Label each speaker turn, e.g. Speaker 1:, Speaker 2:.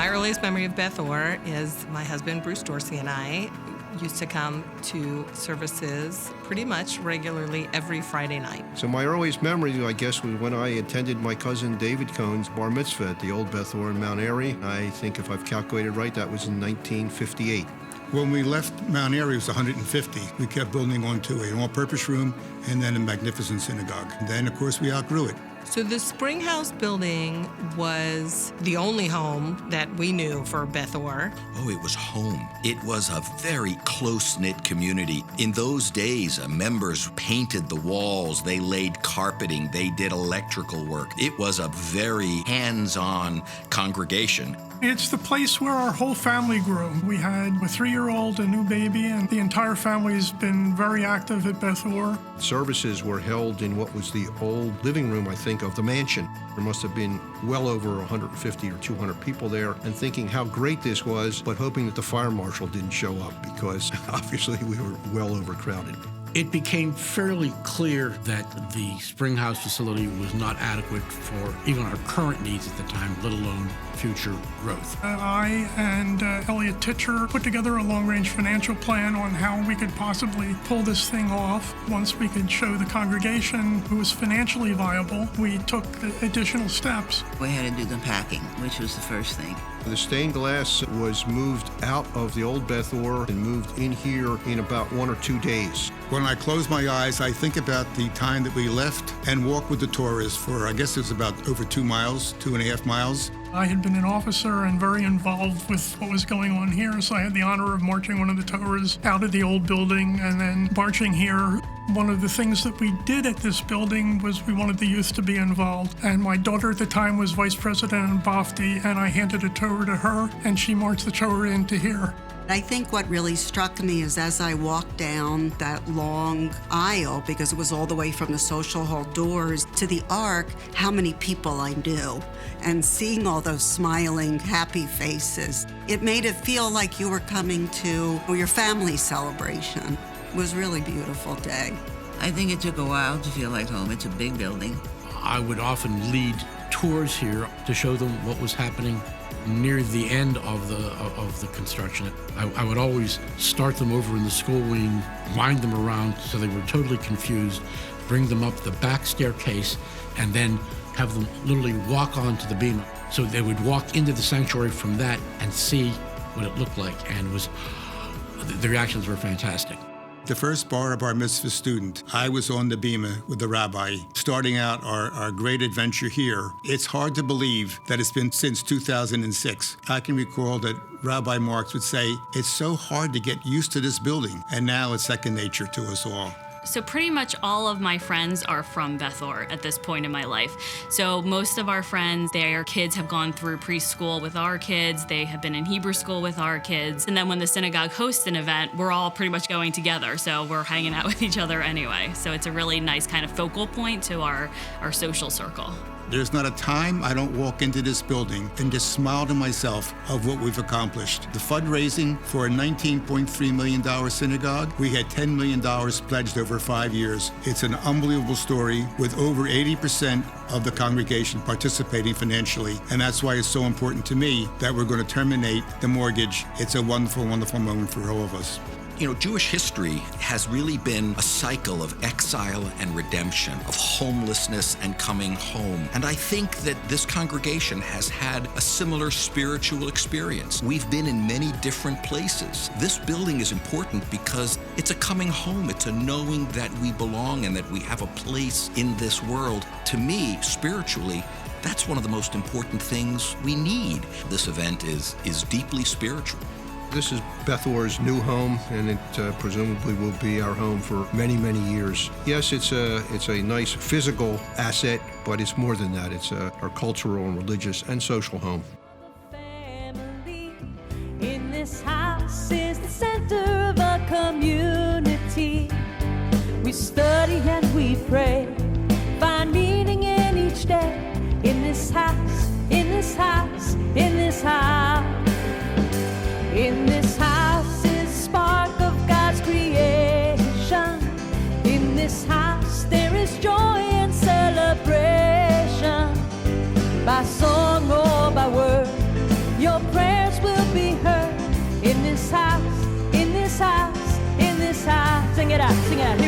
Speaker 1: My earliest memory of Beth Orr is my husband, Bruce Dorsey, and I used to come to services pretty much regularly every Friday night.
Speaker 2: So my earliest memory, I guess, was when I attended my cousin David Cohn's bar mitzvah at the old Beth Orr in Mount Airy. I think if I've calculated right, that was in 1958.
Speaker 3: When we left Mount Airy, it was 150. We kept building onto an all-purpose room and then a magnificent synagogue. And then, of course, we outgrew it.
Speaker 1: So the Springhouse building was the only home that we knew for Beth Orr.
Speaker 4: Oh, it was home. It was a very close-knit community. In those days, members painted the walls, they laid carpeting, they did electrical work. It was a very hands-on congregation.
Speaker 5: It's the place where our whole family grew. We had a 3-year-old, a new baby, and the entire family's been very active at Beth Orr.
Speaker 2: Services were held in what was the old living room, I think, of the mansion. There must have been well over 150 or 200 people there, and thinking how great this was, but hoping that the fire marshal didn't show up because obviously we were well overcrowded.
Speaker 6: It became fairly clear that the Springhouse facility was not adequate for even our current needs at the time, let alone future growth.
Speaker 5: I and Elliot Titcher put together a long-range financial plan on how we could possibly pull this thing off. Once we could show the congregation it was financially viable, we took additional steps.
Speaker 7: We had to do the packing, which was the first thing.
Speaker 2: The stained glass was moved out of the old Beth Orr and moved in here in about 1 or 2 days.
Speaker 3: When I close my eyes, I think about the time that we left and walked with the tourists for, I guess it was about over 2 miles, 2.5 miles.
Speaker 5: I had been an officer and very involved with what was going on here, so I had the honor of marching one of the Torahs out of the old building and then marching here. One of the things that we did at this building was we wanted the youth to be involved. And my daughter at the time was vice president in Bafti, and I handed a Torah to her, and she marched the Torah into here.
Speaker 8: I think what really struck me is as I walked down that long aisle, because it was all the way from the social hall doors to the Ark, how many people I knew. And seeing all those smiling, happy faces, it made it feel like you were coming to your family celebration. It was a really beautiful day.
Speaker 7: I think it took a while to feel like home. It's a big building.
Speaker 6: I would often lead tours here to show them what was happening near the end of the construction. I would always start them over in the school wing, wind them around so they were totally confused, bring them up the back staircase, and then have them literally walk onto the bima. So they would walk into the sanctuary from that and see what it looked like, and the reactions were fantastic.
Speaker 3: The first bar mitzvah student, I was on the bima with the rabbi, starting out our great adventure here. It's hard to believe that it's been since 2006. I can recall that Rabbi Marx would say, it's so hard to get used to this building, and now it's second nature to us all.
Speaker 9: So pretty much all of my friends are from Beth Orr at this point in my life. So most of our friends, their kids have gone through preschool with our kids, they have been in Hebrew school with our kids, and then when the synagogue hosts an event, we're all pretty much going together, so we're hanging out with each other anyway. So it's a really nice kind of focal point to our social circle.
Speaker 3: There's not a time I don't walk into this building and just smile to myself of what we've accomplished. The fundraising for a $19.3 million synagogue, we had $10 million pledged over 5 years. It's an unbelievable story with over 80% of the congregation participating financially. And that's why it's so important to me that we're going to terminate the mortgage. It's a wonderful, wonderful moment for all of us.
Speaker 4: You know, Jewish history has really been a cycle of exile and redemption, of homelessness and coming home. And I think that this congregation has had a similar spiritual experience. We've been in many different places. This building is important because it's a coming home. It's a knowing that we belong and that we have a place in this world. To me, spiritually, that's one of the most important things we need. This event is deeply spiritual.
Speaker 2: This is Beth Orr's new home, and it presumably will be our home for many, many years. Yes, it's a nice physical asset, but it's more than that. It's our cultural and religious and social home.
Speaker 10: Family in this house is the center of our community. We study and we pray, find meaning in each day. In this house, in this house, in this house. In this house is the spark of God's creation. In this house there is joy and celebration. By song or by word, your prayer in this house, in this house, in this house. Sing it out, sing it out.